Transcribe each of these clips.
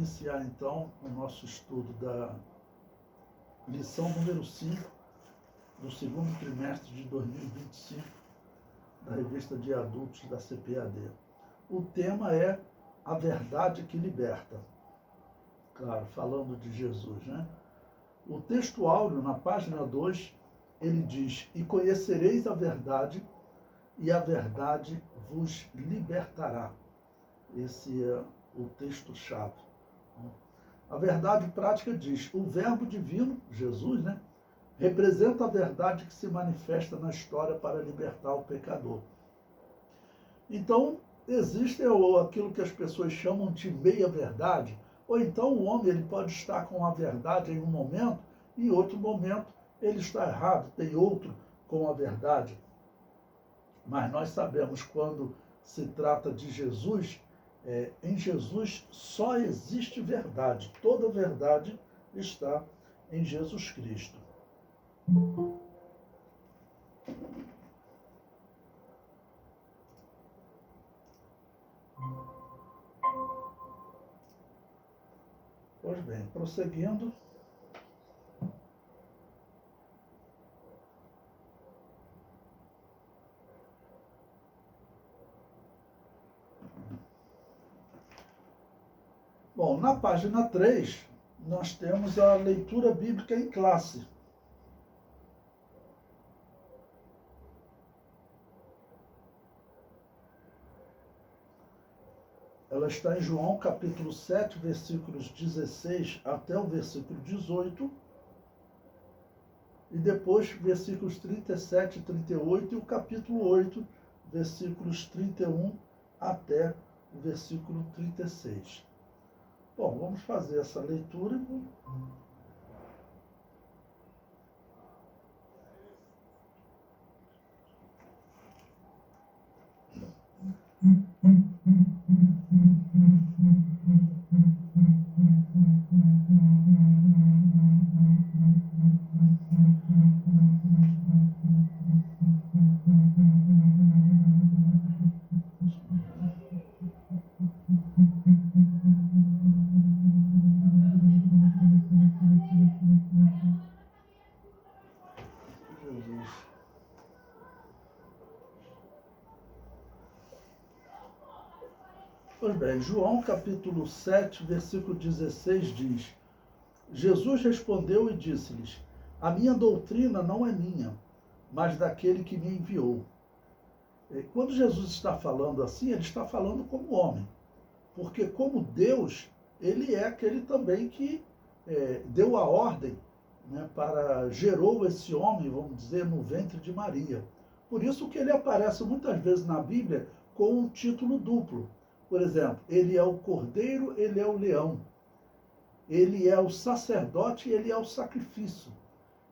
iniciar então o nosso estudo da lição número 5 do segundo trimestre de 2025 da revista de adultos da CPAD. O tema é a verdade que liberta. Claro, falando de Jesus, né? O texto áureo, na página 2, ele diz: e conhecereis a verdade, e a verdade vos libertará. Esse é o texto-chave. A verdade prática diz: o verbo divino, Jesus, né, representa a verdade que se manifesta na história para libertar o pecador. Então, existe aquilo que as pessoas chamam de meia-verdade, ou então o homem ele pode estar com a verdade em um momento e em outro momento ele está errado, tem outro com a verdade. Mas nós sabemos, quando se trata de Jesus, em Jesus só existe verdade. Toda verdade está em Jesus Cristo. Pois bem, prosseguindo. Bom, na página 3, nós temos a leitura bíblica em classe. Ela está em João capítulo 7, versículos 16 até o versículo 18, e depois versículos 37 e 38, e o capítulo 8, versículos 31 até o versículo 36. Bom, vamos fazer essa leitura. Pois bem, João capítulo 7, versículo 16 diz: Jesus respondeu e disse-lhes: a minha doutrina não é minha, mas daquele que me enviou. Quando Jesus está falando assim, ele está falando como homem, porque como Deus, ele é aquele também que deu a ordem, né, gerou esse homem, vamos dizer, no ventre de Maria. Por isso que ele aparece muitas vezes na Bíblia com um título duplo. Por exemplo, ele é o cordeiro, ele é o leão. Ele é o sacerdote e ele é o sacrifício.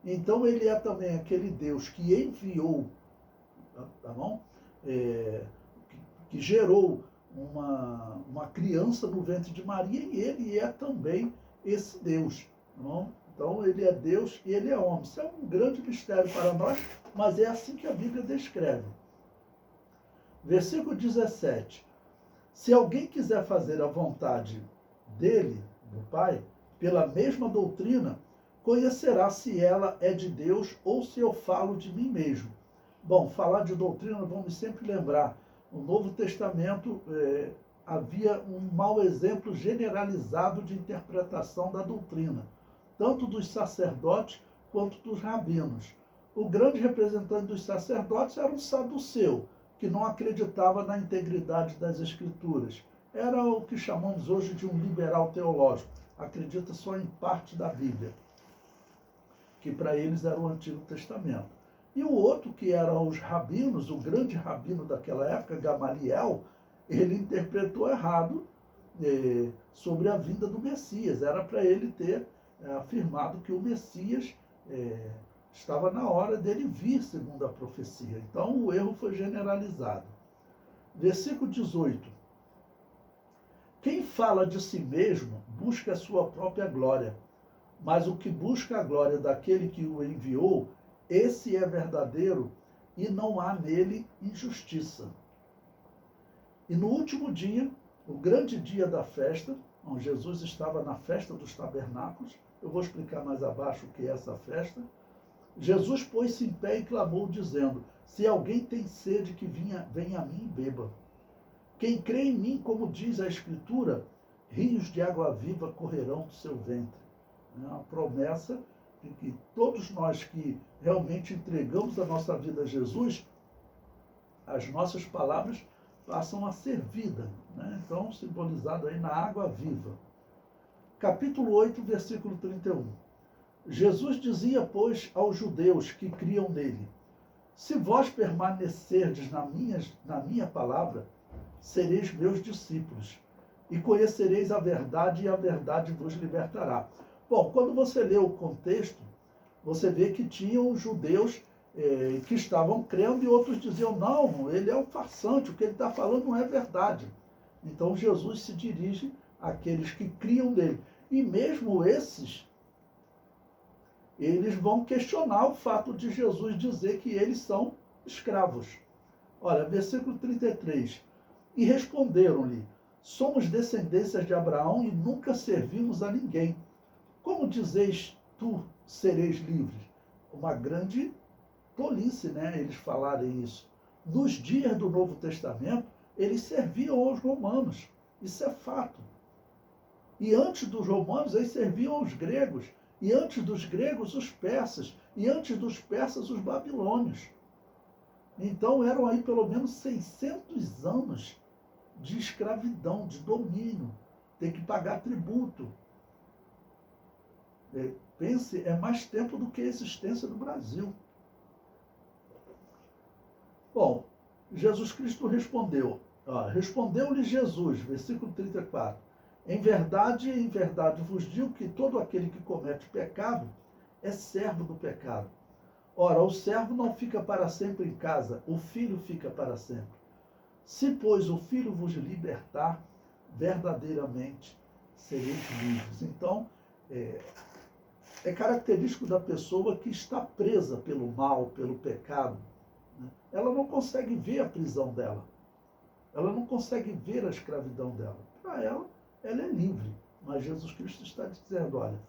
Então ele é também aquele Deus que enviou, tá bom? Que gerou uma criança no ventre de Maria, e ele é também esse Deus. Tá bom? Então ele é Deus e ele é homem. Isso é um grande mistério para nós, mas é assim que a Bíblia descreve. Versículo 17. Se alguém quiser fazer a vontade dele, do Pai, pela mesma doutrina, conhecerá se ela é de Deus ou se eu falo de mim mesmo. Bom, falar de doutrina, vamos sempre lembrar, no Novo Testamento havia um mau exemplo generalizado de interpretação da doutrina, tanto dos sacerdotes quanto dos rabinos. O grande representante dos sacerdotes era um saduceu, que não acreditava na integridade das Escrituras. Era o que chamamos hoje de um liberal teológico. Acredita só em parte da Bíblia, que para eles era o Antigo Testamento. E o outro, que eram os rabinos, o grande rabino daquela época, Gamaliel, ele interpretou errado sobre a vinda do Messias. Era para ele ter afirmado que o Messias estava na hora dele vir, segundo a profecia. Então o erro foi generalizado. Versículo 18. Quem fala de si mesmo busca a sua própria glória, mas o que busca a glória daquele que o enviou, esse é verdadeiro e não há nele injustiça. E no último dia, o grande dia da festa, Bom, Jesus estava na festa dos tabernáculos. Eu vou explicar mais abaixo o que é essa festa. Jesus pôs-se em pé e clamou, dizendo: se alguém tem sede, que venha a mim e beba. Quem crê em mim, como diz a Escritura, rios de água viva correrão do seu ventre. É uma promessa de que todos nós que realmente entregamos a nossa vida a Jesus, as nossas palavras passam a ser vida, né? Então, simbolizado aí na água viva. Capítulo 8, versículo 31. Jesus dizia, pois, aos judeus que criam nele: se vós permanecerdes na minha palavra, sereis meus discípulos, e conhecereis a verdade, e a verdade vos libertará. Bom, quando você lê o contexto, você vê que tinham judeus que estavam crendo e outros diziam: não, ele é um farsante, o que ele está falando não é verdade. Então Jesus se dirige àqueles que criam nele. E mesmo esses, eles vão questionar o fato de Jesus dizer que eles são escravos. Olha, versículo 33. E responderam-lhe: somos descendências de Abraão e nunca servimos a ninguém. Como dizeis tu, sereis livres? Uma grande tolice, né? Eles falarem isso. Nos dias do Novo Testamento, eles serviam aos romanos. Isso é fato. E antes dos romanos, eles serviam aos gregos. E antes dos gregos, os persas. E antes dos persas, os babilônios. Então, eram aí pelo menos 600 anos de escravidão, de domínio. Tem que pagar tributo. Pense, é mais tempo do que a existência do Brasil. Bom, Jesus Cristo respondeu. Respondeu-lhe Jesus, versículo 34. Em verdade vos digo que todo aquele que comete pecado é servo do pecado. Ora, o servo não fica para sempre em casa, o filho fica para sempre. Se, pois, o filho vos libertar, verdadeiramente sereis livres. Então, é característico da pessoa que está presa pelo mal, pelo pecado. Né? Ela não consegue ver a prisão dela. Ela não consegue ver a escravidão dela. Para ela é livre. Mas Jesus Cristo está dizendo, olha,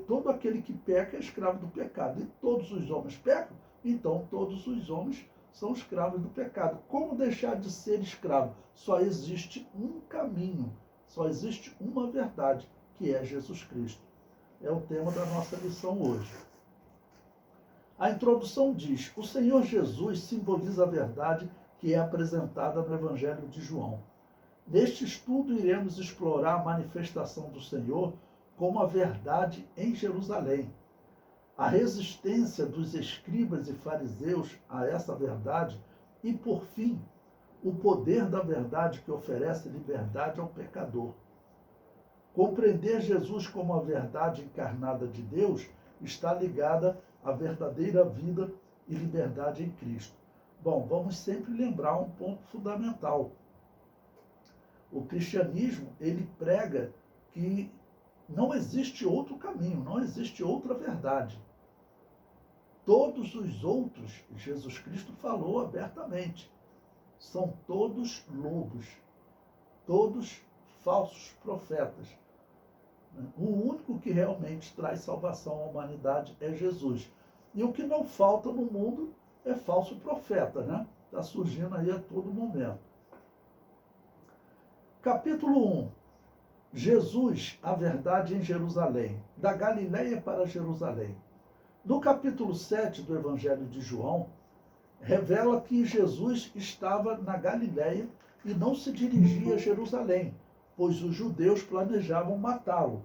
todo aquele que peca é escravo do pecado. E todos os homens pecam, então todos os homens são escravos do pecado. Como deixar de ser escravo? Só existe um caminho, só existe uma verdade, que é Jesus Cristo. É o tema da nossa lição hoje. A introdução diz: o Senhor Jesus simboliza a verdade que é apresentada no Evangelho de João. Neste estudo, iremos explorar a manifestação do Senhor como a verdade em Jerusalém. A resistência dos escribas e fariseus a essa verdade e, por fim, o poder da verdade que oferece liberdade ao pecador. Compreender Jesus como a verdade encarnada de Deus está ligada à verdadeira vida e liberdade em Cristo. Bom, vamos sempre lembrar um ponto fundamental. O cristianismo, ele prega que não existe outro caminho, não existe outra verdade. Todos os outros, Jesus Cristo falou abertamente, são todos lobos, todos falsos profetas. O único que realmente traz salvação à humanidade é Jesus. E o que não falta no mundo é falso profeta, né? Está surgindo aí a todo momento. Capítulo 1. Jesus, a verdade em Jerusalém. Da Galiléia para Jerusalém. No capítulo 7 do Evangelho de João, revela que Jesus estava na Galiléia e não se dirigia a Jerusalém, pois os judeus planejavam matá-lo.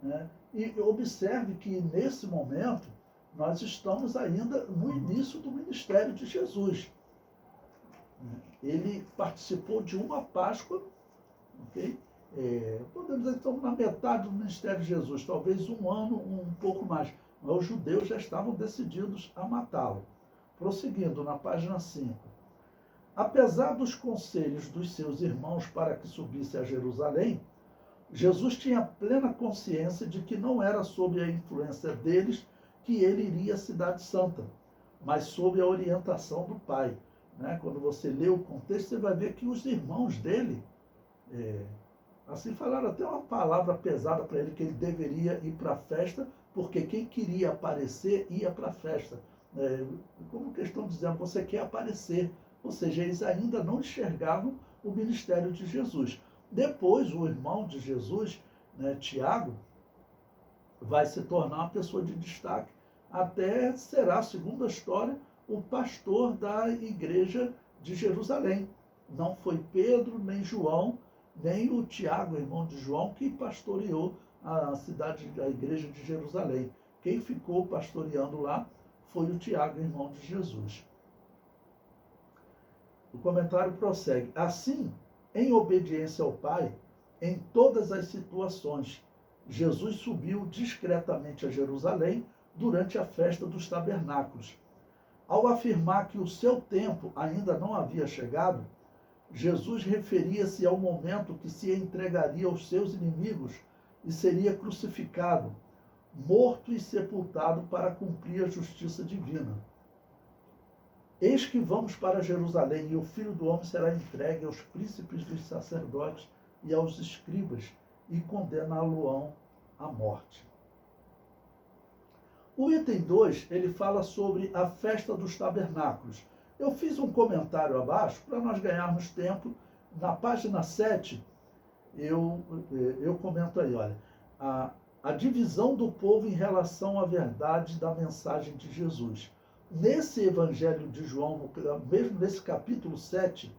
Né? E observe que, nesse momento, nós estamos ainda no início do ministério de Jesus. Ele participou de uma Páscoa, ok? Podemos dizer que estamos na metade do ministério de Jesus, talvez um ano, um pouco mais. Mas os judeus já estavam decididos a matá-lo. Prosseguindo na página 5. Apesar dos conselhos dos seus irmãos para que subisse a Jerusalém, Jesus tinha plena consciência de que não era sob a influência deles que ele iria à Cidade Santa, mas sob a orientação do Pai. Né? Quando você lê o contexto, você vai ver que os irmãos dele Assim falaram até uma palavra pesada para ele, que ele deveria ir para a festa, porque quem queria aparecer ia para a festa. Como que estão dizendo, você quer aparecer. Ou seja, eles ainda não enxergavam o ministério de Jesus. Depois, o irmão de Jesus, né, Tiago, vai se tornar uma pessoa de destaque, até será, segundo a história, o pastor da igreja de Jerusalém. Não foi Pedro, nem João, nem o Tiago, irmão de João, que pastoreou a cidade, a igreja de Jerusalém. Quem ficou pastoreando lá foi o Tiago, irmão de Jesus. O comentário prossegue. Assim, em obediência ao Pai, em todas as situações, Jesus subiu discretamente a Jerusalém durante a festa dos tabernáculos. Ao afirmar que o seu tempo ainda não havia chegado, Jesus referia-se ao momento que se entregaria aos seus inimigos e seria crucificado, morto e sepultado para cumprir a justiça divina. Eis que vamos para Jerusalém, e o Filho do Homem será entregue aos príncipes dos sacerdotes e aos escribas, e condená-lo-ão à morte. O item 2, ele fala sobre a festa dos tabernáculos. Eu fiz um comentário abaixo, para nós ganharmos tempo. Na página 7, eu comento aí, olha, a divisão do povo em relação à verdade da mensagem de Jesus. Nesse Evangelho de João, mesmo nesse capítulo 7,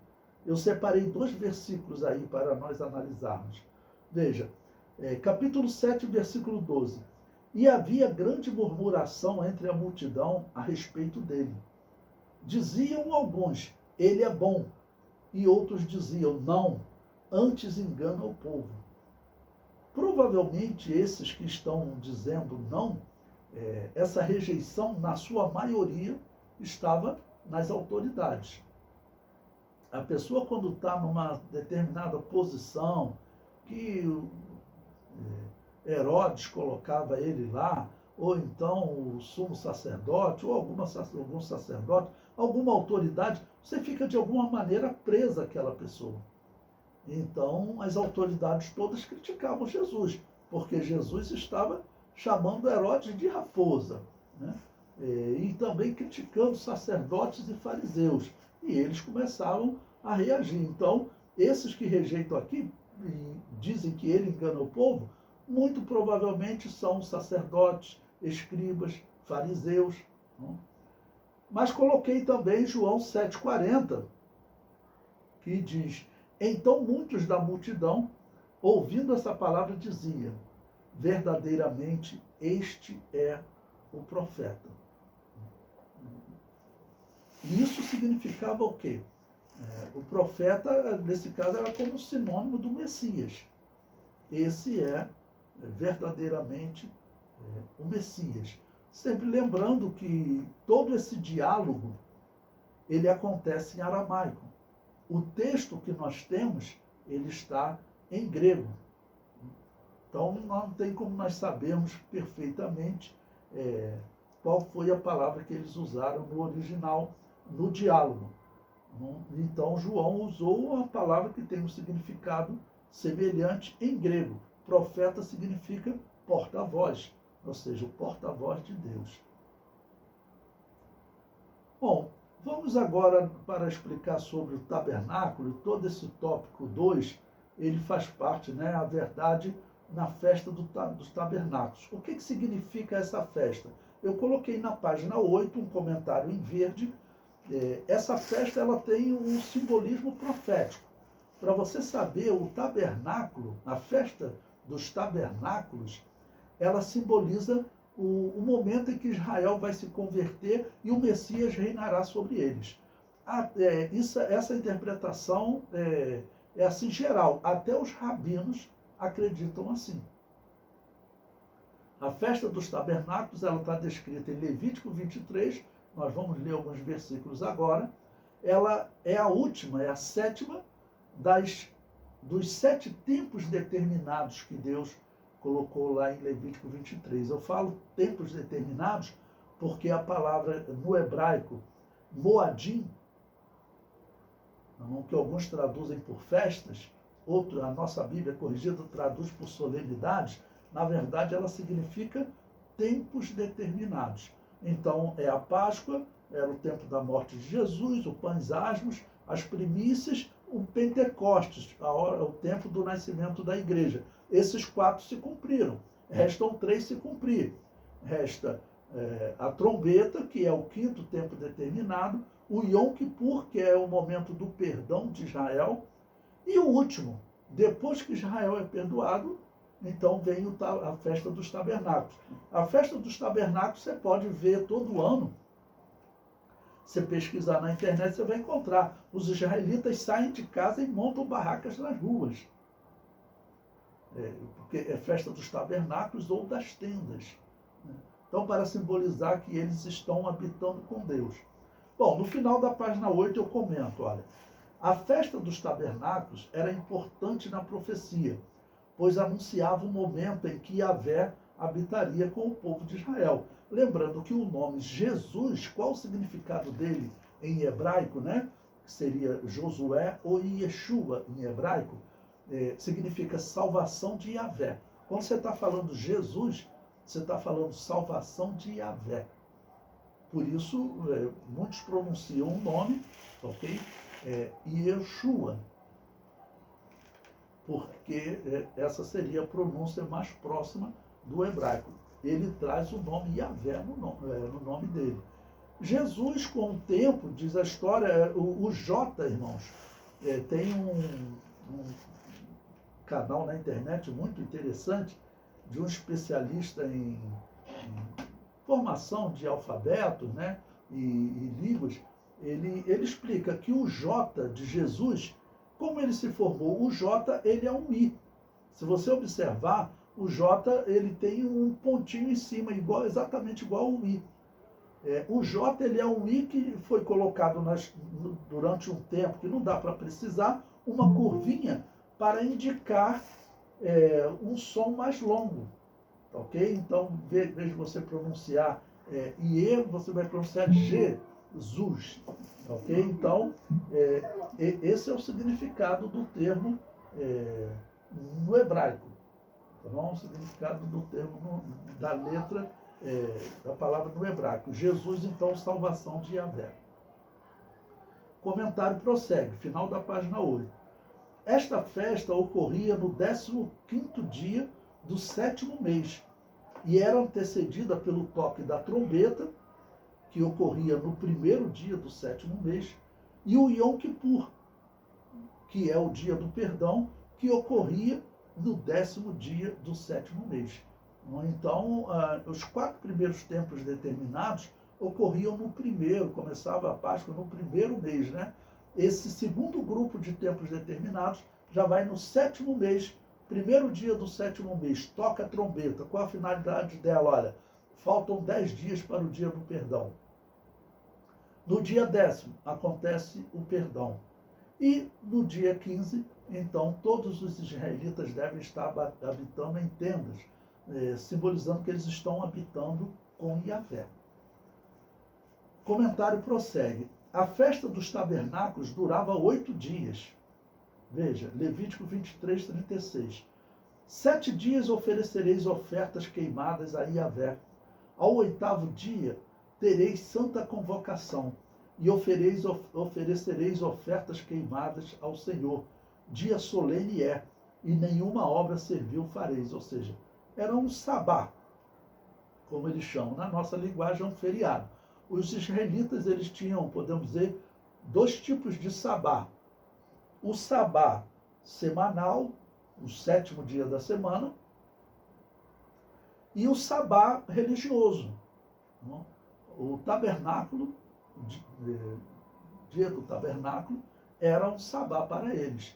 eu separei 2 versículos aí para nós analisarmos. Veja, capítulo 7, versículo 12. E havia grande murmuração entre a multidão a respeito dele. Diziam alguns, ele é bom, e outros diziam, não, antes engana o povo. Provavelmente esses que estão dizendo não, essa rejeição, na sua maioria, estava nas autoridades. A pessoa, quando está numa determinada posição, que Herodes colocava ele lá, ou então o sumo sacerdote, ou algum sacerdote, alguma autoridade, você fica de alguma maneira presa àquela pessoa. Então, as autoridades todas criticavam Jesus, porque Jesus estava chamando Herodes de raposa, né? E também criticando sacerdotes e fariseus. E eles começaram a reagir. Então, esses que rejeitam aqui, e dizem que ele engana o povo, muito provavelmente são sacerdotes, escribas, fariseus. Não? Mas coloquei também João 7,40, que diz, então muitos da multidão, ouvindo essa palavra, diziam, verdadeiramente este é o profeta. E isso significava o quê? O profeta, nesse caso, era como sinônimo do Messias. Esse é verdadeiramente o Messias. Sempre lembrando que todo esse diálogo, ele acontece em aramaico. O texto que nós temos, ele está em grego. Então, não tem como nós sabermos perfeitamente qual foi a palavra que eles usaram no original, no diálogo. Então, João usou uma palavra que tem um significado semelhante em grego. Profeta significa porta-voz, ou seja, o porta-voz de Deus. Bom, vamos agora para explicar sobre o tabernáculo. Todo esse tópico 2, ele faz parte, né, a verdade na festa dos tabernáculos. O que significa essa festa? Eu coloquei na página 8 um comentário em verde. Essa festa, ela tem um simbolismo profético. Para você saber, o tabernáculo, a festa dos tabernáculos, ela simboliza o momento em que Israel vai se converter e o Messias reinará sobre eles. Essa interpretação é assim geral. Até os rabinos acreditam assim. A festa dos tabernáculos, ela está descrita em Levítico 23, nós vamos ler alguns versículos agora. Ela é a última, é a sétima dos 7 tempos determinados que Deus colocou lá em Levítico 23. Eu falo tempos determinados porque a palavra no hebraico, moadim, que alguns traduzem por festas, a nossa Bíblia corrigida traduz por solenidades, na verdade ela significa tempos determinados. Então, é a Páscoa, era o tempo da morte de Jesus, o pães asmos, as primícias, o Pentecostes, o tempo do nascimento da igreja. Esses 4 se cumpriram. Restam 3 se cumprir. Resta a trombeta, que é o 5º tempo determinado, o Yom Kippur, que é o momento do perdão de Israel, e o último, depois que Israel é perdoado, então vem a festa dos tabernáculos. A festa dos tabernáculos você pode ver todo ano. Você pesquisar na internet, você vai encontrar. Os israelitas saem de casa e montam barracas nas ruas. Porque é festa dos tabernáculos ou das tendas. Então, para simbolizar que eles estão habitando com Deus. Bom, no final da página 8 eu comento, olha, a festa dos tabernáculos era importante na profecia, pois anunciava o momento em que Yahvé habitaria com o povo de Israel. Lembrando que o nome Jesus, qual o significado dele em hebraico, né? Que seria Josué ou Yeshua em hebraico, significa salvação de Yahvé. Quando você está falando Jesus, você está falando salvação de Yahvé. Por isso, muitos pronunciam o nome, ok? Yeshua, porque essa seria a pronúncia mais próxima do hebraico. Ele traz o nome Yahvé no nome dele. Jesus, com o tempo, diz a história, o Jota, irmãos, tem um canal na internet muito interessante de um especialista em formação de alfabeto, né, e línguas. Ele explica que o J de Jesus, como ele se formou, o J ele é um I. Se você observar, o J ele tem um pontinho em cima, exatamente igual ao I. O J ele é um I que foi colocado durante um tempo, que não dá para precisar, uma curvinha para indicar um som mais longo. Ok? Então, em vez de você pronunciar IE, você vai pronunciar Jesus. Ok? Então, esse é o significado do termo no hebraico. Tá bom? O significado do termo, da letra, da palavra no hebraico. Jesus, então, salvação de Yahvé. Comentário prossegue, final da página 8. Esta festa ocorria no 15º dia do 7º mês e era antecedida pelo toque da trombeta, que ocorria no 1º dia do 7º mês, e o Yom Kippur, que é o dia do perdão, que ocorria no 10º dia do 7º mês. Então, os 4 primeiros tempos determinados ocorriam no primeiro, começava a Páscoa no 1º mês, né? Esse segundo grupo de tempos determinados já vai no 7º mês, 1º dia do 7º mês, toca a trombeta. Qual a finalidade dela? Olha, faltam 10 dias para o dia do perdão. No dia 10º acontece o perdão. E no dia 15, então, todos os israelitas devem estar habitando em tendas, simbolizando que eles estão habitando com Yahvé. Comentário prossegue. A festa dos tabernáculos durava 8 dias. Veja, Levítico 23, 36. 7 dias oferecereis ofertas queimadas a Yahvé. Ao 8º dia tereis santa convocação e oferecereis ofertas queimadas ao Senhor. Dia solene é, e nenhuma obra servil fareis. Ou seja, era um sabá, como eles chamam. Na nossa linguagem é um feriado. Os israelitas, eles tinham, podemos dizer, 2 tipos de sabá. O sabá semanal, o 7º dia da semana, e o sabá religioso. O tabernáculo, dia do tabernáculo, era um sabá para eles.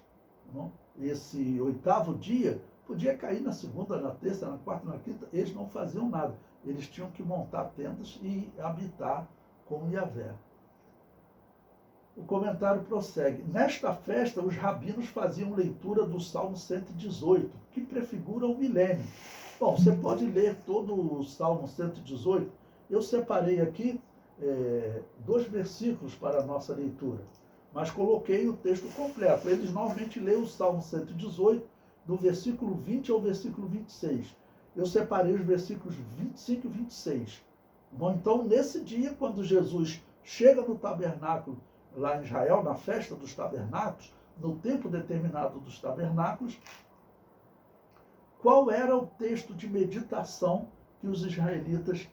Esse 8º dia podia cair na segunda, na terça, na quarta, na quinta, eles não faziam nada. Eles tinham que montar tendas e habitar com Yahvé. O comentário prossegue. Nesta festa, os rabinos faziam leitura do Salmo 118, que prefigura o milênio. Bom, você pode ler todo o Salmo 118. Eu separei aqui 2 versículos para a nossa leitura. mas coloquei o texto completo. Eles normalmente leem o Salmo 118, do versículo 20 ao versículo 26. Eu separei os versículos 25 e 26. Bom, então, nesse dia, quando Jesus chega no tabernáculo, lá em Israel, na festa dos tabernáculos, no tempo determinado dos tabernáculos, qual era o texto de meditação que os israelitas,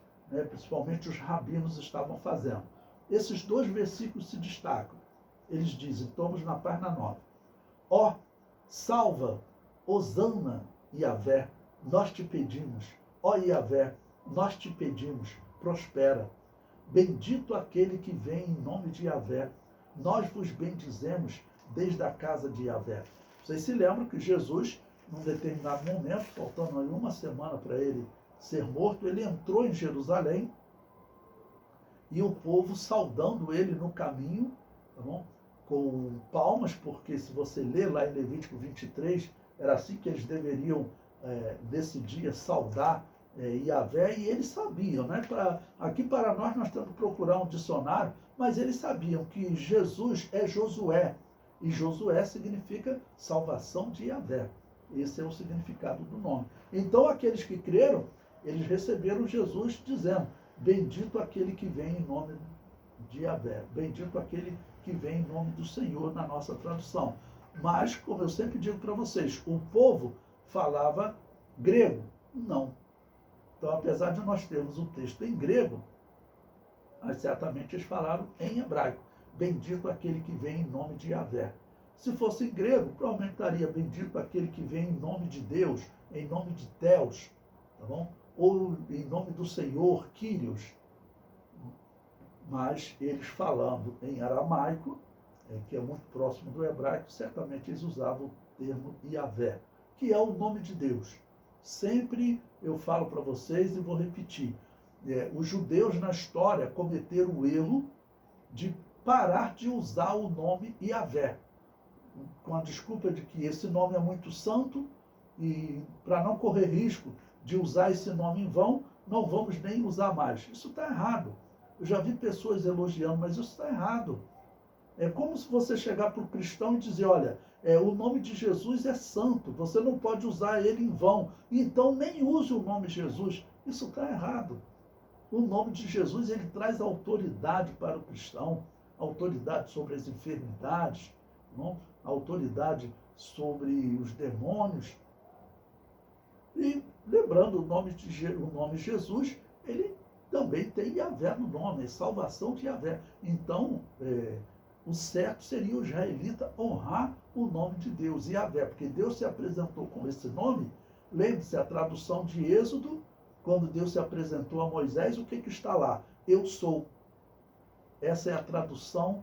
principalmente os rabinos, estavam fazendo? Esses dois versículos se destacam. Eles dizem, estamos na página 9. Ó, salva, Hosana, Yahvé, nós te pedimos. Ó Yahvé, nós te pedimos, prospera. Bendito aquele que vem em nome de Yahvé. Nós vos bendizemos desde a casa de Yahvé. Vocês se lembram que Jesus, num determinado momento, faltando aí uma semana para ele ser morto, ele entrou em Jerusalém e o povo saudando ele no caminho, tá bom? Com palmas, porque se você ler lá em Levítico 23, era assim que eles deveriam, nesse dia, saudar Yahvé, e eles sabiam, né? Aqui para nós temos que procurar um dicionário, mas eles sabiam que Jesus é Josué, e Josué significa salvação de Yahvé. Esse é o significado do nome. Então, aqueles que creram, eles receberam Jesus dizendo, bendito aquele que vem em nome de Yahvé, bendito aquele que vem em nome do Senhor, na nossa tradução. Mas, como eu sempre digo para vocês, o povo falava grego? Não. Então, apesar de nós termos o texto em grego, mas certamente eles falaram em hebraico. Bendito aquele que vem em nome de Yahvé. Se fosse em grego, provavelmente estaria bendito aquele que vem em nome de Deus, em nome de Deus, tá bom? Ou em nome do Senhor, Kyrios. Mas eles falando em aramaico, que é muito próximo do hebraico, certamente eles usavam o termo Yahvé, que é o nome de Deus. Sempre eu falo para vocês e vou repetir, os judeus na história cometeram o erro de parar de usar o nome Yahvé, com a desculpa de que esse nome é muito santo e para não correr risco de usar esse nome em vão, não vamos nem usar mais. Isso está errado. Eu já vi pessoas elogiando, mas isso está errado. É como se você chegar para o cristão e dizer, olha, o nome de Jesus é santo, você não pode usar ele em vão, então nem use o nome Jesus. Isso está errado. O nome de Jesus, ele traz autoridade para o cristão, autoridade sobre as enfermidades, não? Autoridade sobre os demônios. E lembrando, o nome Jesus, ele também tem Yahvé no nome, é salvação de Yahvé. Então, o certo seria o israelita honrar o nome de Deus, Yahvé, porque Deus se apresentou com esse nome. Lembre-se, a tradução de Êxodo, quando Deus se apresentou a Moisés, o que está lá? Eu sou. Essa é a tradução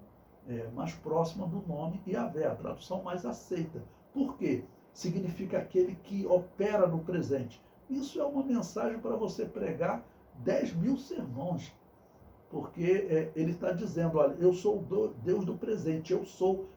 mais próxima do nome Yahvé, a tradução mais aceita. Por quê? Significa aquele que opera no presente. Isso é uma mensagem para você pregar 10.000 sermões, porque ele está dizendo, olha, eu sou o Deus do presente, eu sou,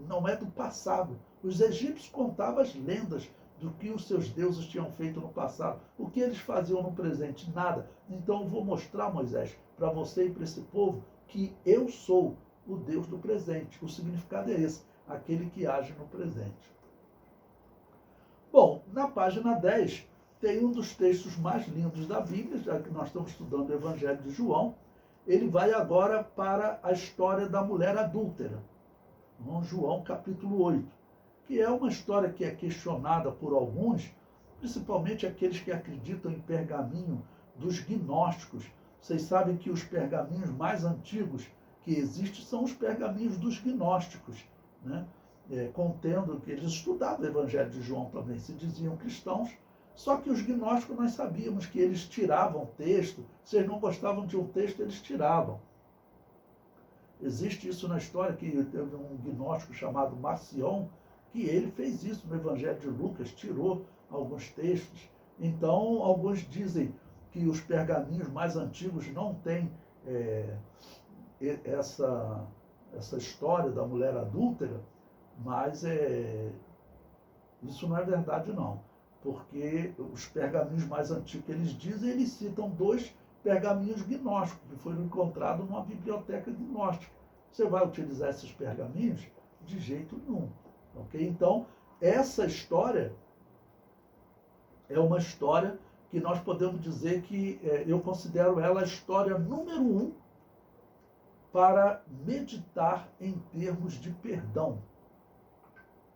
não é do passado. Os egípcios contavam as lendas do que os seus deuses tinham feito no passado. O que eles faziam no presente? Nada. Então eu vou mostrar, Moisés, para você e para esse povo, que eu sou o Deus do presente. O significado é esse, aquele que age no presente. Bom, na página 10, tem um dos textos mais lindos da Bíblia, já que nós estamos estudando o Evangelho de João. Ele vai agora para a história da mulher adúltera, João capítulo 8, que é uma história que é questionada por alguns, principalmente aqueles que acreditam em pergaminho dos gnósticos. Vocês sabem que os pergaminhos mais antigos que existem são os pergaminhos dos gnósticos, né? Contendo que eles estudavam o Evangelho de João também, se diziam cristãos, só que os gnósticos nós sabíamos que eles tiravam texto, se eles não gostavam de um texto, eles tiravam. Existe isso na história, que teve um gnóstico chamado Marcion, que ele fez isso no Evangelho de Lucas, tirou alguns textos. Então, alguns dizem que os pergaminhos mais antigos não têm essa história da mulher adúltera, mas isso não é verdade, não. Porque os pergaminhos mais antigos que eles dizem, eles citam 2 pergaminhos gnósticos, que foram encontrados numa biblioteca gnóstica. Você vai utilizar esses pergaminhos? De jeito nenhum. Ok? Então, essa história é uma história que nós podemos dizer que eu considero ela a história número 1 para meditar em termos de perdão.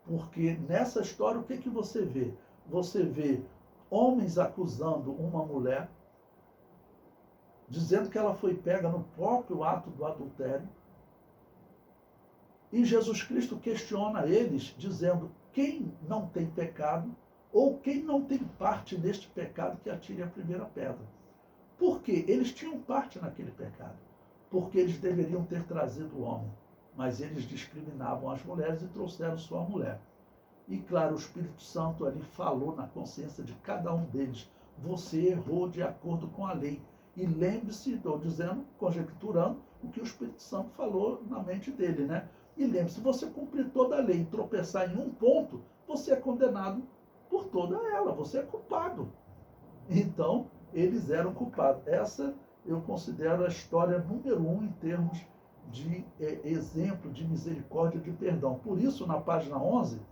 Porque nessa história, o que você vê? Você vê homens acusando uma mulher, dizendo que ela foi pega no próprio ato do adultério. E Jesus Cristo questiona eles, dizendo: quem não tem pecado, ou quem não tem parte neste pecado, que atire a primeira pedra. Por quê? Eles tinham parte naquele pecado. Porque eles deveriam ter trazido o homem. Mas eles discriminavam as mulheres e trouxeram sua mulher. E claro, o Espírito Santo ali falou na consciência de cada um deles: você errou de acordo com a lei. E lembre-se, estou dizendo, conjecturando, o que o Espírito Santo falou na mente dele, né? E lembre-se, se você cumprir toda a lei e tropeçar em um ponto, você é condenado por toda ela, você é culpado. Então, eles eram culpados. Essa eu considero a história número 1 em termos de exemplo de misericórdia e de perdão. Por isso, na página 11,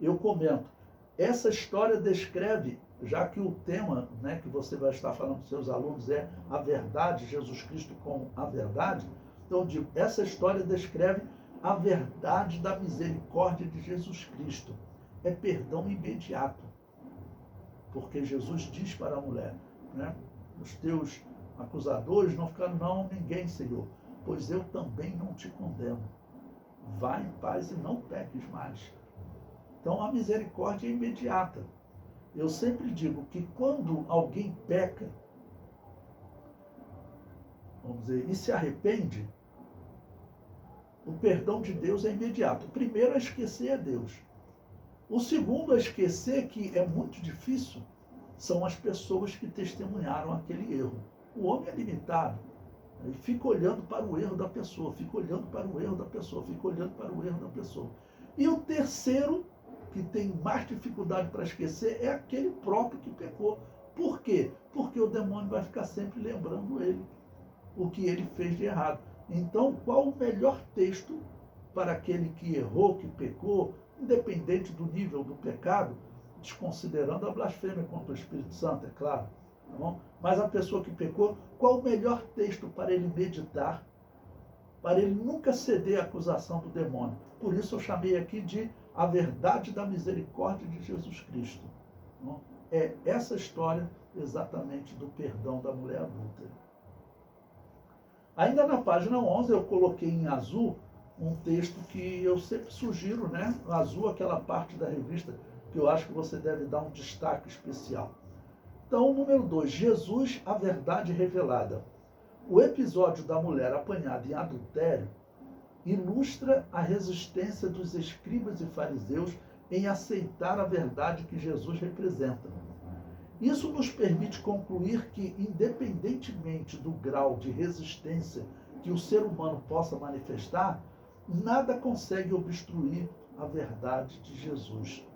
eu comento, essa história descreve, já que o tema, né, que você vai estar falando para os seus alunos é a verdade, Jesus Cristo como a verdade, então eu digo, essa história descreve a verdade da misericórdia de Jesus Cristo. É perdão imediato. Porque Jesus diz para a mulher, né, os teus acusadores não ficaram, não, ninguém, Senhor, pois eu também não te condeno. Vá em paz e não peques mais. Então a misericórdia é imediata. Eu sempre digo que quando alguém peca, vamos dizer, e se arrepende, o perdão de Deus é imediato. O primeiro a esquecer é Deus. O segundo a esquecer, que é muito difícil, são as pessoas que testemunharam aquele erro. O homem é limitado. Ele fica olhando para o erro da pessoa, fica olhando para o erro da pessoa, fica olhando para o erro da pessoa. E o terceiro, que tem mais dificuldade para esquecer, é aquele próprio que pecou. Por quê? Porque o demônio vai ficar sempre lembrando ele o que ele fez de errado. Então, qual o melhor texto para aquele que errou, que pecou, independente do nível do pecado, desconsiderando a blasfêmia contra o Espírito Santo, é claro. Tá bom? Mas a pessoa que pecou, qual o melhor texto para ele meditar, para ele nunca ceder à acusação do demônio? Por isso eu chamei aqui de a verdade da misericórdia de Jesus Cristo. Tá bom? É essa história exatamente do perdão da mulher adúltera. Ainda na página 11 eu coloquei em azul um texto que eu sempre sugiro, né? Azul, aquela parte da revista que eu acho que você deve dar um destaque especial. Então, número 2, Jesus, a verdade revelada. O episódio da mulher apanhada em adultério ilustra a resistência dos escribas e fariseus em aceitar a verdade que Jesus representa. Isso nos permite concluir que, independentemente do grau de resistência que o ser humano possa manifestar, nada consegue obstruir a verdade de Jesus.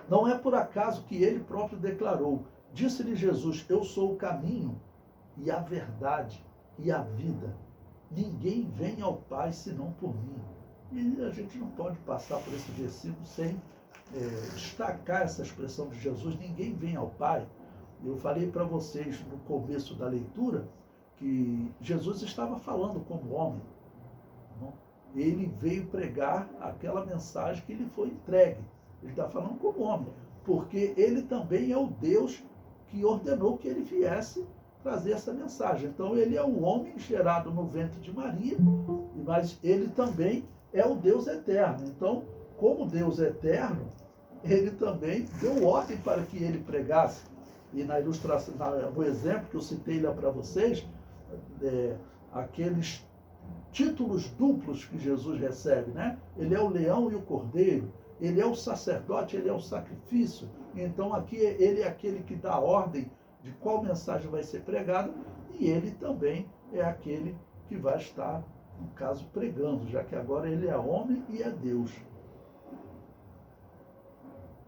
Não é por acaso que ele próprio declarou, disse-lhe Jesus, eu sou o caminho e a verdade e a vida. Ninguém vem ao Pai senão por mim. E a gente não pode passar por esse versículo sem destacar essa expressão de Jesus, ninguém vem ao Pai. Eu falei para vocês no começo da leitura que Jesus estava falando como homem. Não? Ele veio pregar aquela mensagem que lhe foi entregue. Ele está falando como homem, porque ele também é o Deus que ordenou que ele viesse trazer essa mensagem. Então ele é o homem gerado no ventre de Maria, mas ele também é o Deus eterno. Então, como Deus é eterno, ele também deu ordem para que ele pregasse. E na ilustração, no exemplo que eu citei lá para vocês, aqueles títulos duplos que Jesus recebe, né? Ele é o leão e o cordeiro, ele é o sacerdote, ele é o sacrifício. Então aqui ele é aquele que dá ordem de qual mensagem vai ser pregada, e ele também é aquele que vai estar, no caso, pregando, já que agora ele é homem e é Deus.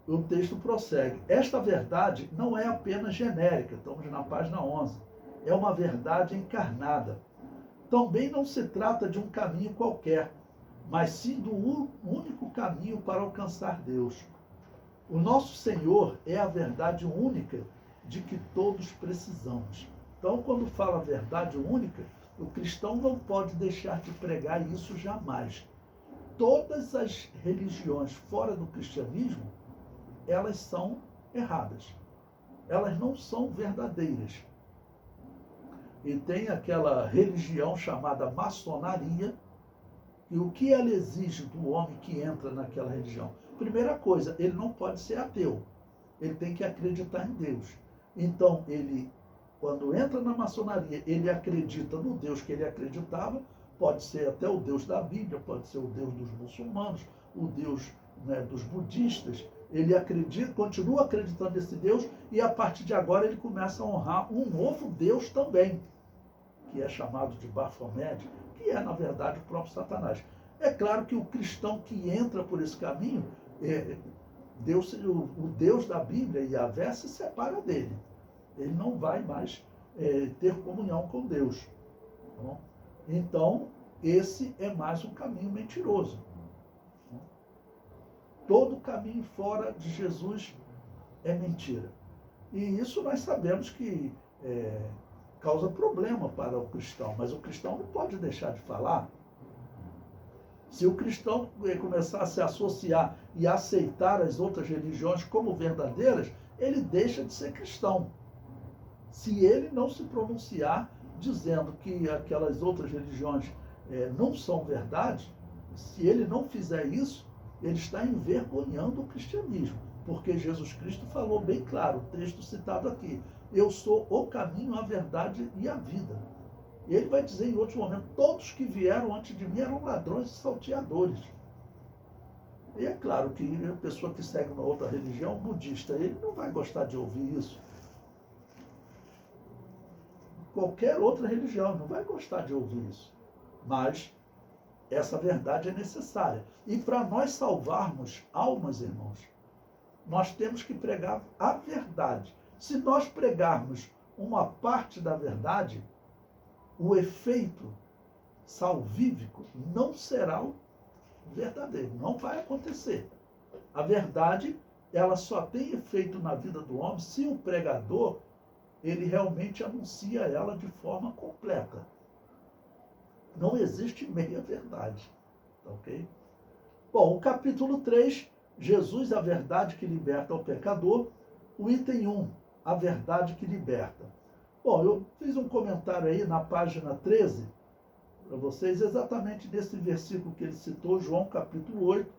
O texto prossegue. Esta verdade não é apenas genérica, estamos na página 11. É uma verdade encarnada. Também não se trata de um caminho qualquer, mas sim do único caminho para alcançar Deus. O nosso Senhor é a verdade única de que todos precisamos. Então, quando fala verdade única, o cristão não pode deixar de pregar isso jamais. Todas as religiões fora do cristianismo, elas são erradas. Elas não são verdadeiras. E tem aquela religião chamada maçonaria, e o que ela exige do homem que entra naquela religião? Primeira coisa, ele não pode ser ateu. Ele tem que acreditar em Deus. Então, ele, quando entra na maçonaria, ele acredita no Deus que ele acreditava, pode ser até o Deus da Bíblia, pode ser o Deus dos muçulmanos, o Deus, né, dos budistas. Ele acredita, continua acreditando nesse Deus, e a partir de agora ele começa a honrar um novo Deus também, que é chamado de Baphomet, que é, na verdade, o próprio Satanás. É claro que o cristão que entra por esse caminho, o Deus da Bíblia, Yahvé, se separa dele. Ele não vai mais ter comunhão com Deus. Tá bom? Então, esse é mais um caminho mentiroso. Todo caminho fora de Jesus é mentira. E isso nós sabemos que causa problema para o cristão, mas o cristão não pode deixar de falar. Se o cristão começar a se associar e aceitar as outras religiões como verdadeiras, ele deixa de ser cristão. Se ele não se pronunciar dizendo que aquelas outras religiões não são verdade, se ele não fizer isso, ele está envergonhando o cristianismo, porque Jesus Cristo falou bem claro, o texto citado aqui, eu sou o caminho, a verdade e a vida. E ele vai dizer em outro momento, todos que vieram antes de mim eram ladrões e salteadores. E é claro que a pessoa que segue uma outra religião, budista, ele não vai gostar de ouvir isso. Qualquer outra religião não vai gostar de ouvir isso. Mas essa verdade é necessária. E para nós salvarmos almas, irmãos, nós temos que pregar a verdade. Se nós pregarmos uma parte da verdade, o efeito salvífico não será o verdadeiro, não vai acontecer. A verdade, ela só tem efeito na vida do homem se o pregador, ele realmente anuncia ela de forma completa. Não existe meia verdade, tá ok? Bom, o capítulo 3, Jesus, a verdade que liberta o pecador. O item 1, a verdade que liberta. Bom, eu fiz um comentário aí na página 13, para vocês, exatamente nesse versículo que ele citou, João capítulo 8.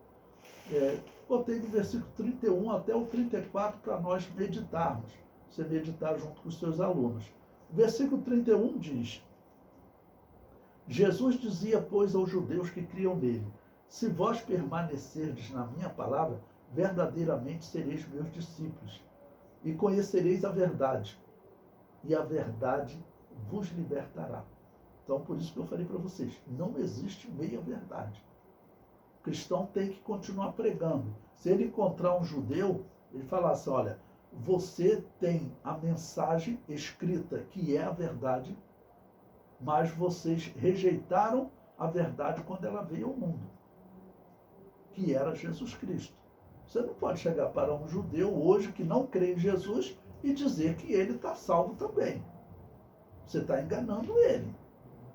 Botei do versículo 31 até o 34 para nós meditarmos. Você meditar junto com os seus alunos. O versículo 31 diz: Jesus dizia, pois, aos judeus que criam nele, se vós permanecerdes na minha palavra, verdadeiramente sereis meus discípulos, e conhecereis a verdade, e a verdade vos libertará. Então, por isso que eu falei para vocês, não existe meia verdade. O cristão tem que continuar pregando. Se ele encontrar um judeu, ele falar assim, olha, você tem a mensagem escrita, que é a verdade, mas vocês rejeitaram a verdade quando ela veio ao mundo, que era Jesus Cristo. Você não pode chegar para um judeu hoje que não crê em Jesus e dizer que ele está salvo também. Você está enganando ele.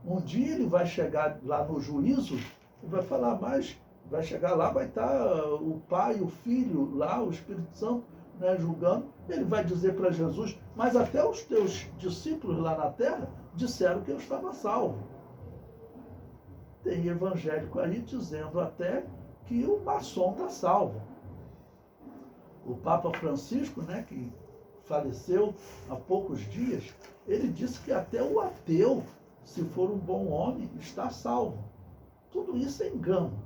Um dia ele vai chegar lá no juízo e vai falar, mas vai chegar lá, vai estar o Pai, o Filho lá, o Espírito Santo, né, julgando. Ele vai dizer para Jesus, mas até os teus discípulos lá na terra disseram que eu estava salvo. Tem evangélico aí dizendo até que o maçom está salvo. O Papa Francisco, né, que faleceu há poucos dias, ele disse que até o ateu, se for um bom homem, está salvo. Tudo isso é engano.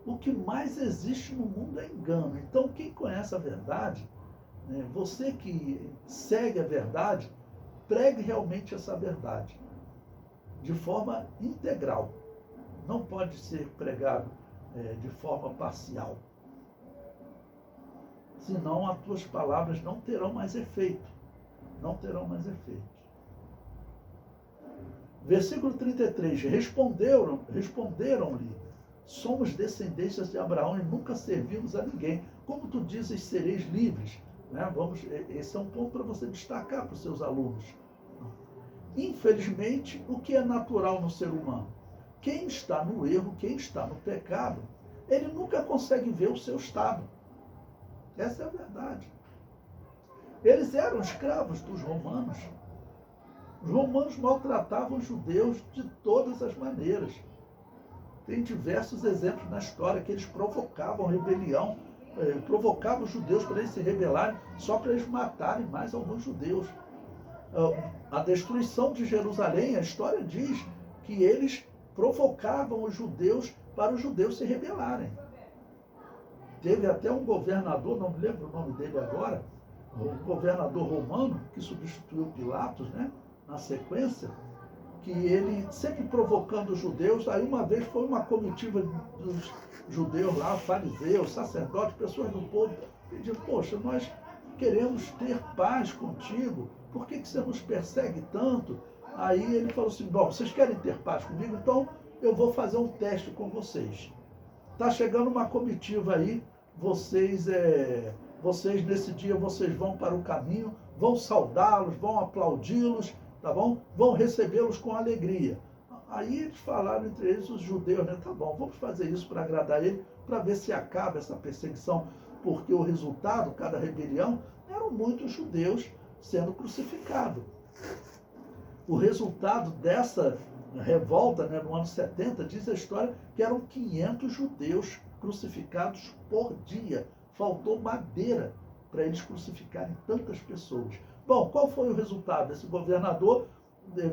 O que mais existe no mundo é engano. Então, quem conhece a verdade, né, você que segue a verdade, pregue realmente essa verdade, de forma integral. Não pode ser pregado de forma parcial. Senão as tuas palavras não terão mais efeito. Não terão mais efeito. Versículo 33, responderam-lhe, somos descendências de Abraão e nunca servimos a ninguém. Como tu dizes, sereis livres. Né? Esse é um ponto para você destacar para os seus alunos. Infelizmente, o que é natural no ser humano? Quem está no erro, quem está no pecado, ele nunca consegue ver o seu estado. Essa é a verdade. Eles eram escravos dos romanos. Os romanos maltratavam os judeus de todas as maneiras. Tem diversos exemplos na história que eles provocavam rebelião, provocavam os judeus para eles se rebelarem, só para eles matarem mais alguns judeus. A destruição de Jerusalém, a história diz que eles provocavam os judeus para os judeus se rebelarem. Teve até um governador, não me lembro o nome dele agora, um governador romano que substituiu Pilatos, né, na sequência, que ele sempre provocando os judeus. Aí uma vez foi uma comitiva dos judeus lá, fariseus, sacerdotes, pessoas do povo, pedindo, poxa, nós queremos ter paz contigo, por que você nos persegue tanto? Aí ele falou assim, bom, vocês querem ter paz comigo? Então eu vou fazer um teste com vocês. Está chegando uma comitiva aí, vocês nesse dia, vocês vão para o caminho, vão saudá-los, vão aplaudi-los, tá bom? Vão recebê-los com alegria. Aí eles falaram entre eles, os judeus, né? Tá bom, vamos fazer isso para agradar ele, para ver se acaba essa perseguição, porque o resultado, cada rebelião, eram muitos judeus sendo crucificados. O resultado dessa revolta, né, no ano 70, diz a história que eram 500 judeus crucificados por dia. Faltou madeira para eles crucificarem tantas pessoas. Bom, qual foi o resultado? Esse governador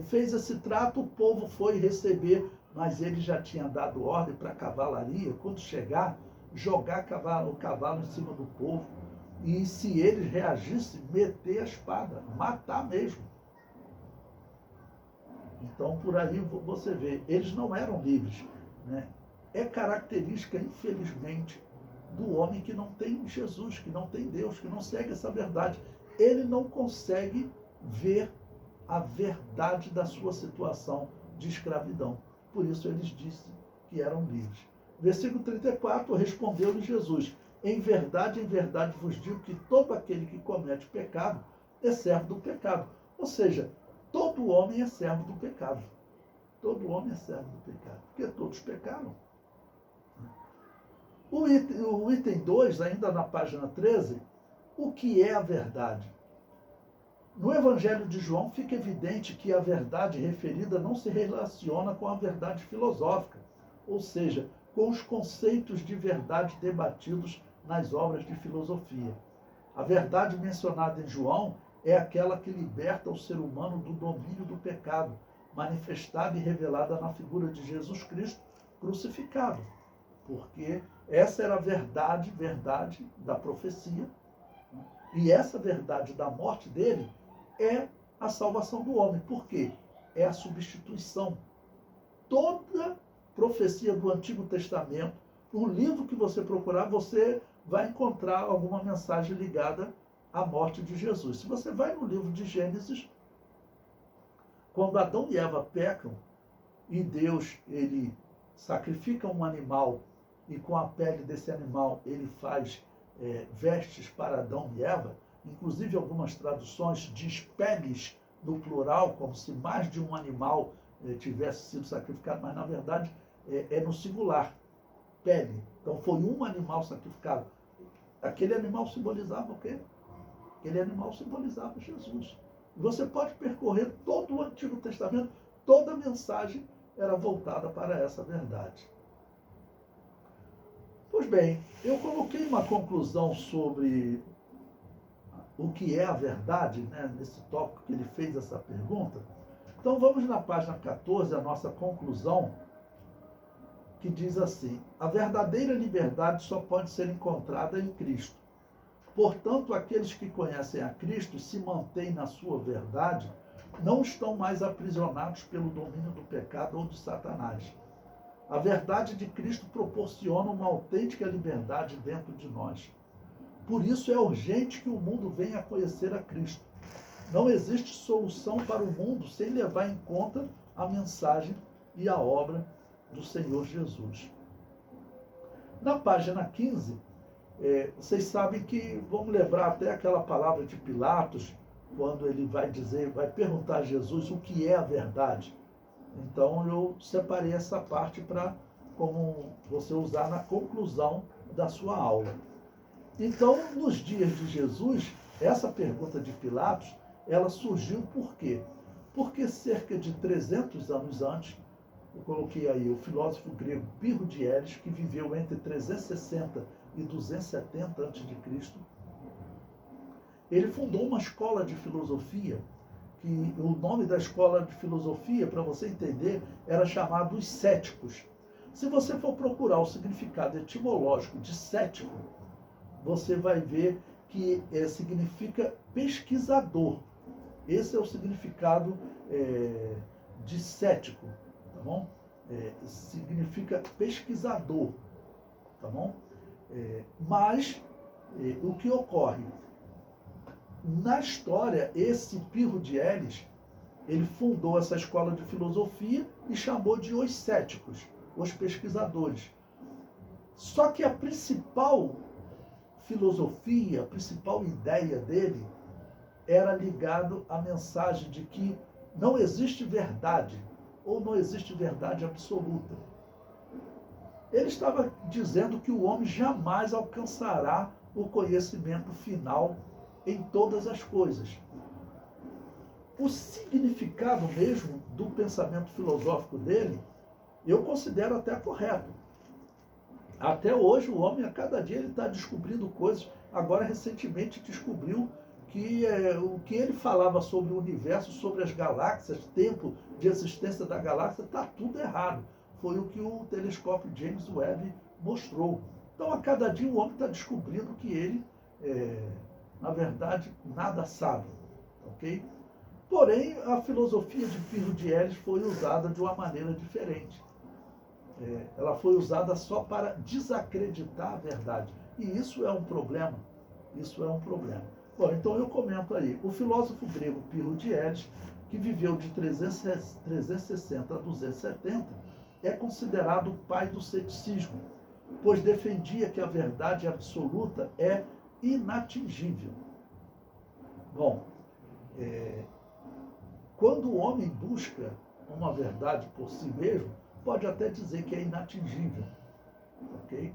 fez esse trato, o povo foi receber, mas ele já tinha dado ordem para a cavalaria, quando chegar, jogar o cavalo em cima do povo. E se eles reagissem, meter a espada, matar mesmo. Então, por aí você vê, eles não eram livres. Né? É característica, infelizmente, do homem que não tem Jesus, que não tem Deus, que não segue essa verdade. Ele não consegue ver a verdade da sua situação de escravidão. Por isso eles disseram que eram livres. Versículo 34, respondeu-lhe Jesus, em verdade vos digo que todo aquele que comete pecado é servo do pecado. Ou seja, todo homem é servo do pecado. Todo homem é servo do pecado, porque todos pecaram. O item 2, ainda na página 13, o que é a verdade? No Evangelho de João fica evidente que a verdade referida não se relaciona com a verdade filosófica, ou seja, com os conceitos de verdade debatidos nas obras de filosofia. A verdade mencionada em João é aquela que liberta o ser humano do domínio do pecado, manifestada e revelada na figura de Jesus Cristo crucificado. Porque essa era a verdade da profecia, né? E essa verdade da morte dele é a salvação do homem. Por quê? É a substituição. Toda profecia do Antigo Testamento, no livro que você procurar, você vai encontrar alguma mensagem ligada à morte de Jesus. Se você vai no livro de Gênesis, quando Adão e Eva pecam, e Deus ele sacrifica um animal, e com a pele desse animal ele faz vestes para Adão e Eva, inclusive algumas traduções diz peles no plural, como se mais de um animal tivesse sido sacrificado, mas na verdade é no singular, pele. Então foi um animal sacrificado. Aquele animal simbolizava o quê? Aquele animal simbolizava Jesus. Você pode percorrer todo o Antigo Testamento, toda a mensagem era voltada para essa verdade. Pois bem, eu coloquei uma conclusão sobre o que é a verdade, né, nesse tópico que ele fez essa pergunta. Então vamos na página 14, a nossa conclusão, que diz assim: a verdadeira liberdade só pode ser encontrada em Cristo. Portanto, aqueles que conhecem a Cristo e se mantêm na sua verdade, não estão mais aprisionados pelo domínio do pecado ou de Satanás. A verdade de Cristo proporciona uma autêntica liberdade dentro de nós. Por isso é urgente que o mundo venha a conhecer a Cristo. Não existe solução para o mundo sem levar em conta a mensagem e a obra do Senhor Jesus. Na página 15, vocês sabem que, vamos lembrar até aquela palavra de Pilatos, quando ele vai perguntar a Jesus o que é a verdade. Então eu separei essa parte para como você usar na conclusão da sua aula. Então, nos dias de Jesus, essa pergunta de Pilatos, ela surgiu por quê? Porque cerca de 300 anos antes, eu coloquei aí o filósofo grego Pirro de Elis, que viveu entre 360 e 270 a.C., ele fundou uma escola de filosofia, que o nome da escola de filosofia, para você entender, era chamado os céticos. Se você for procurar o significado etimológico de cético, você vai ver que significa pesquisador. Esse é o significado de cético, tá bom? Significa pesquisador, tá bom? Mas o que ocorre? Na história, esse Pirro de Elis, ele fundou essa escola de filosofia e chamou de os céticos, os pesquisadores. Só que a principal filosofia, a principal ideia dele era ligado à mensagem de que não existe verdade, ou não existe verdade absoluta. Ele estava dizendo que o homem jamais alcançará o conhecimento final em todas as coisas. O significado mesmo do pensamento filosófico dele, eu considero até correto. Até hoje, o homem, a cada dia, ele está descobrindo coisas. Agora, recentemente, descobriu que o que ele falava sobre o universo, sobre as galáxias, tempo de existência da galáxia, está tudo errado. Foi o que o telescópio James Webb mostrou. Então, a cada dia, o homem está descobrindo que ele, na verdade, nada sabe. Ok? Porém, a filosofia de Pirro de Elis foi usada de uma maneira diferente. Ela foi usada só para desacreditar a verdade. E isso é um problema. Isso é um problema. Bom, então eu comento aí. O filósofo grego Pirro de Elis, que viveu de 360 a 270, é considerado o pai do ceticismo, pois defendia que a verdade absoluta é inatingível. Bom, quando o homem busca uma verdade por si mesmo, pode até dizer que é inatingível, ok?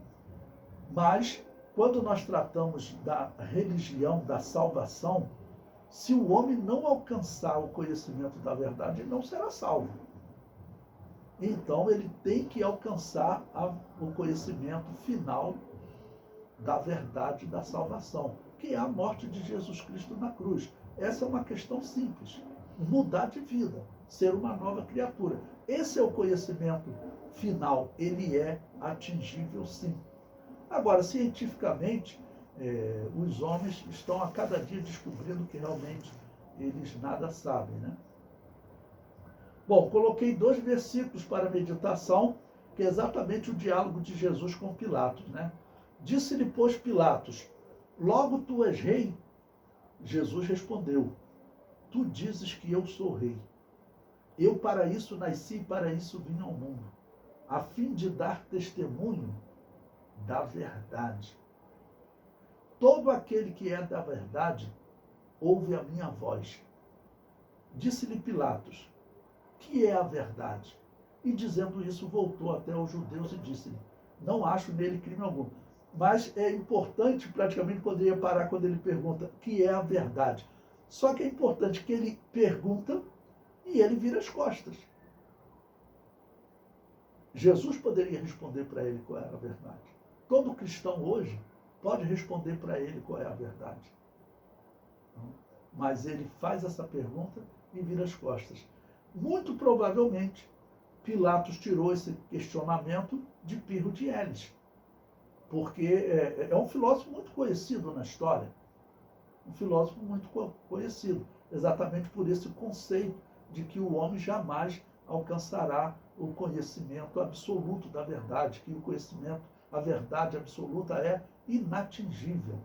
Mas, quando nós tratamos da religião, da salvação, se o homem não alcançar o conhecimento da verdade, ele não será salvo. Então, ele tem que alcançar o conhecimento final da verdade da salvação, que é a morte de Jesus Cristo na cruz. Essa é uma questão simples. Mudar de vida, ser uma nova criatura. Esse é o conhecimento final. Ele é atingível, sim. Agora, cientificamente, os homens estão a cada dia descobrindo que realmente eles nada sabem, né? Bom, coloquei 2 versículos para meditação, que é exatamente o diálogo de Jesus com Pilatos, né? Disse-lhe, pois, Pilatos: logo tu és rei? Jesus respondeu: tu dizes que eu sou rei. Eu para isso nasci e para isso vim ao mundo, a fim de dar testemunho da verdade. Todo aquele que é da verdade ouve a minha voz. Disse-lhe Pilatos: que é a verdade? E dizendo isso, voltou até os judeus e disse-lhe: não acho nele crime algum. Mas é importante, praticamente poderia parar quando ele pergunta: que é a verdade? Só que é importante que ele pergunta e ele vira as costas. Jesus poderia responder para ele qual era a verdade. Todo cristão hoje pode responder para ele qual é a verdade. Mas ele faz essa pergunta e vira as costas. Muito provavelmente, Pilatos tirou esse questionamento de Pirro de Elis, porque é um filósofo muito conhecido na história. Um filósofo muito conhecido, exatamente por esse conceito de que o homem jamais alcançará o conhecimento absoluto da verdade, que o conhecimento, a verdade absoluta é inatingível.